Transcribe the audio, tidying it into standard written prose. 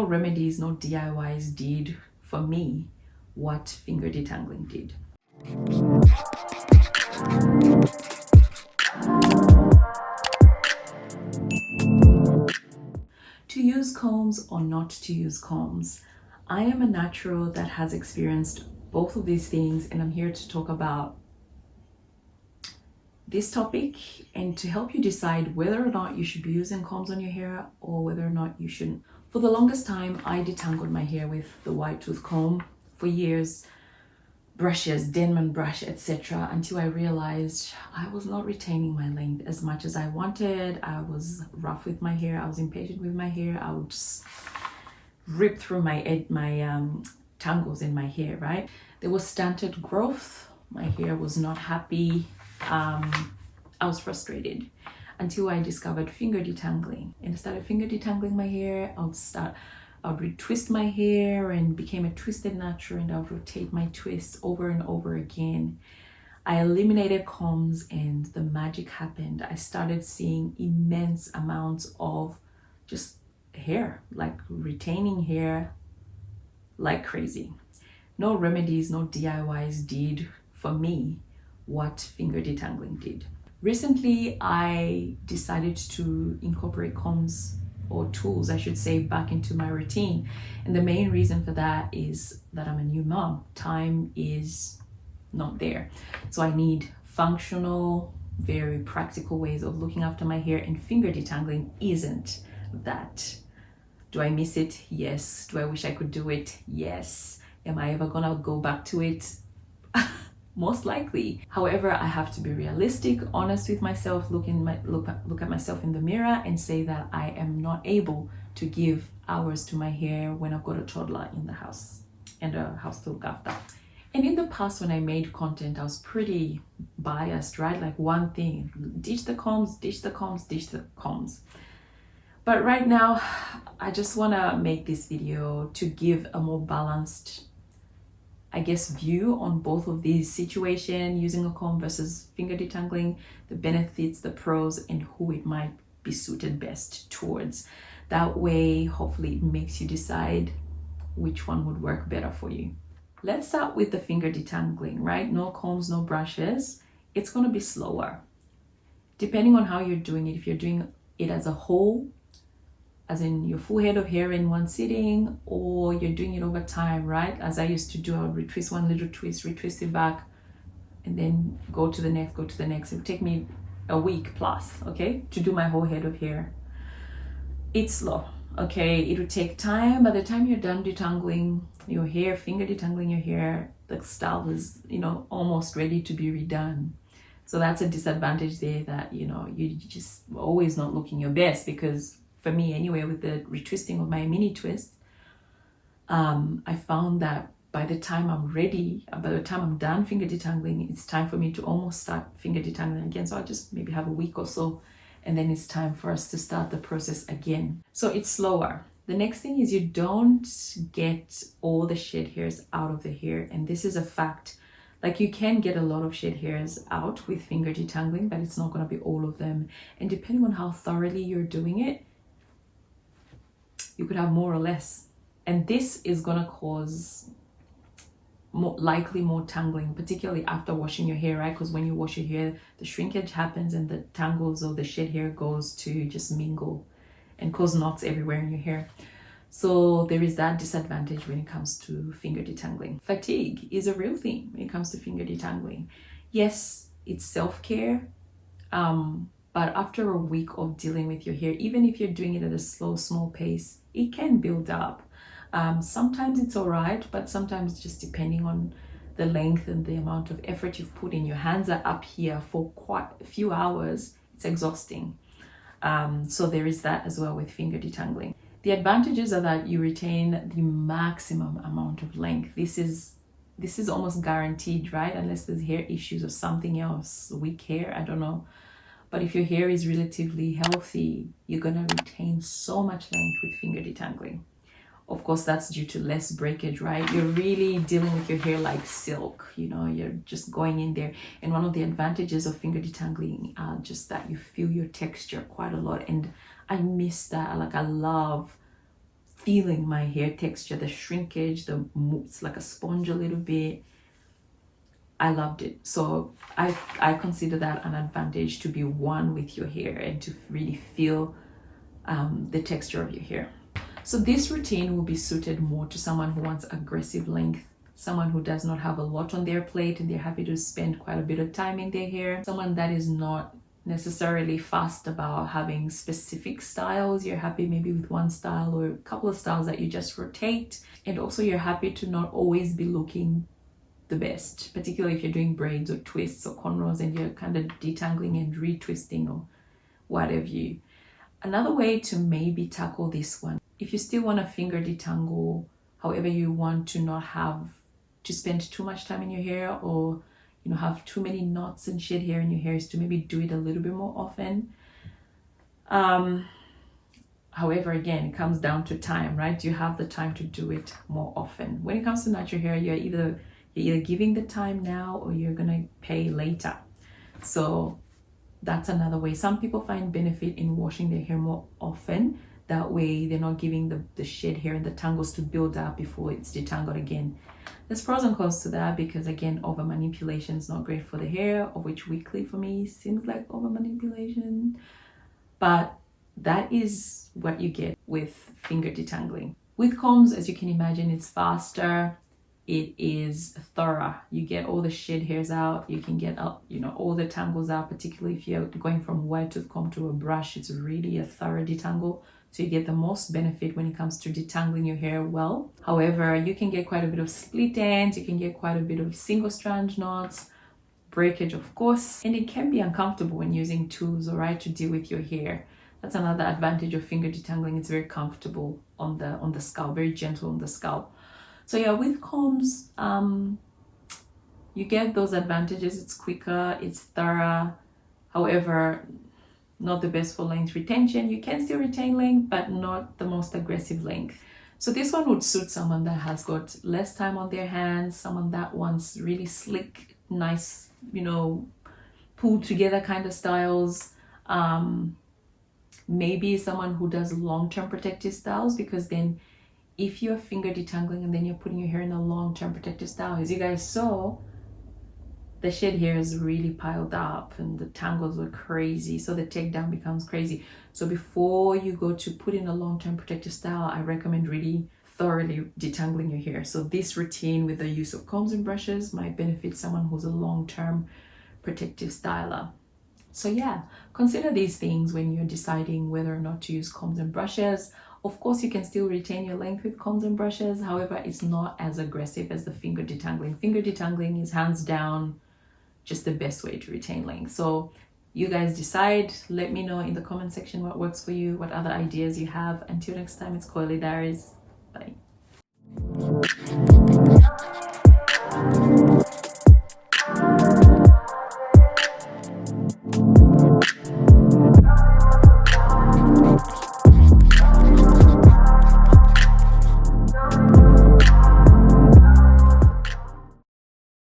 No remedies, no DIYs did for me what finger detangling did. To use combs or not to use combs, I am a natural that has experienced both of these things, and I'm here to talk about this topic and to help you decide whether or not you should be using combs on your hair or whether or not you shouldn't. For the longest time, I detangled my hair with the wide tooth comb for years, brushes, Denman brush, etc., until I realized I was not retaining my length as much as I wanted. I was rough with my hair. I was impatient with my hair. I would just rip through my tangles in my hair, right? There was stunted growth. My hair was not happy. I was frustrated until I discovered finger detangling and started finger detangling my hair. I would retwist my hair and became a twisted natural, and I would rotate my twists over and over again. I eliminated combs and the magic happened. I started seeing immense amounts of just hair, like retaining hair like crazy. No remedies, no DIYs did for me what finger detangling did. Recently, I decided to incorporate combs or tools, I should say, back into my routine. And the main reason for that is that I'm a new mom. Time is not there. So I need functional, very practical ways of looking after my hair, and finger detangling isn't that. Do I miss it? Yes. Do I wish I could do it? Yes. Am I ever gonna go back to it? Most likely. However, I have to be realistic, honest with myself, look at myself in the mirror and say that I am not able to give hours to my hair when I've got a toddler in the house and a house to look after. And in the past, when I made content, I was pretty biased, right? Like one thing, ditch the combs, ditch the combs, ditch the combs. But right now, I just want to make this video to give a more balanced, I guess, view on both of these situations, using a comb versus finger detangling, the benefits, the pros, and who it might be suited best towards. That way, hopefully it makes you decide which one would work better for you. Let's start with the finger detangling, right? No combs, no brushes. It's going to be slower. Depending on how you're doing it, if you're doing it as a whole, as in your full head of hair in one sitting, or you're doing it over time, right? As I used to do, I would retwist one little twist, retwist it back, and then go to the next, go to the next. It would take me a week plus, okay, to do my whole head of hair. It's slow, okay? It would take time. By the time you're done detangling your hair, finger detangling your hair, the style is, almost ready to be redone. So that's a disadvantage there, that, you just always not looking your best, because for me anyway, with the retwisting of my mini twist, I found that by the time I'm ready, by the time I'm done finger detangling, it's time for me to almost start finger detangling again. So I'll just maybe have a week or so, and then it's time for us to start the process again. So it's slower. The next thing is you don't get all the shed hairs out of the hair, and this is a fact. Like, you can get a lot of shed hairs out with finger detangling, but it's not going to be all of them. And depending on how thoroughly you're doing it, you could have more or less. And this is going to cause likely more tangling, particularly after washing your hair, right? Because when you wash your hair, the shrinkage happens and the tangles or the shed hair goes to just mingle and cause knots everywhere in your hair. So there is that disadvantage when it comes to finger detangling. Fatigue is a real thing when it comes to finger detangling. Yes, it's self-care, but after a week of dealing with your hair, even if you're doing it at a slow, small pace, it can build up. Sometimes it's all right, but sometimes, just depending on the length and the amount of effort you've put in, your hands are up here for quite a few hours. It's exhausting. So there is that as well with finger detangling. The advantages are that you retain the maximum amount of length. This is almost guaranteed, right? Unless there's hair issues or something else, weak hair, I don't know. But if your hair is relatively healthy, you're gonna retain so much length with finger detangling. Of course, that's due to less breakage, right? You're really dealing with your hair like silk, you're just going in there. And one of the advantages of finger detangling, just that you feel your texture quite a lot. And I miss that. I love feeling my hair texture, the shrinkage, it's like a sponge a little bit. I loved it. So I consider that an advantage to be one with your hair and to really feel the texture of your hair. So this routine will be suited more to someone who wants aggressive length, someone who does not have a lot on their plate and they're happy to spend quite a bit of time in their hair, someone that is not necessarily fussed about having specific styles. You're happy maybe with one style or a couple of styles that you just rotate, and also you're happy to not always be looking the best, particularly if you're doing braids or twists or cornrows and you're kind of detangling and retwisting or whatever you. Another way to maybe tackle this one, if you still want to finger detangle, however you want to not have to spend too much time in your hair, or have too many knots and shed hair in your hair, is to maybe do it a little bit more often. However, again, it comes down to time, right? You have the time to do it more often. When it comes to natural hair, you're either giving the time now or you're gonna pay later. So that's another way. Some people find benefit in washing their hair more often. That way they're not giving the shed hair and the tangles to build up before it's detangled again. There's pros and cons to that, because again, over manipulation is not great for the hair, of which weekly for me seems like over manipulation. But that is what you get with finger detangling. With combs, as you can imagine, it's faster. It is thorough. You get all the shed hairs out. You can get up, all the tangles out, particularly if you're going from wide tooth comb to a brush. It's really a thorough detangle. So you get the most benefit when it comes to detangling your hair well. However, you can get quite a bit of split ends. You can get quite a bit of single strand knots, breakage, of course. And it can be uncomfortable when using tools, all right, to deal with your hair. That's another advantage of finger detangling. It's very comfortable on the scalp, very gentle on the scalp. So yeah, with combs, you get those advantages. It's quicker, it's thorough. However, not the best for length retention. You can still retain length, but not the most aggressive length. So this one would suit someone that has got less time on their hands, someone that wants really slick, nice, pulled together kind of styles. Maybe someone who does long-term protective styles, because then if you're finger detangling and then you're putting your hair in a long-term protective style, as you guys saw, the shed hair is really piled up and the tangles are crazy, so the takedown becomes crazy. So before you go to put in a long-term protective style, I recommend really thoroughly detangling your hair. So this routine with the use of combs and brushes might benefit someone who's a long-term protective styler. So yeah, consider these things when you're deciding whether or not to use combs and brushes. Of course, you can still retain your length with combs and brushes. However, it's not as aggressive as the finger detangling. Finger detangling is hands down just the best way to retain length. So you guys decide. Let me know in the comment section what works for you, what other ideas you have. Until next time, it's Coily Diaries. Bye.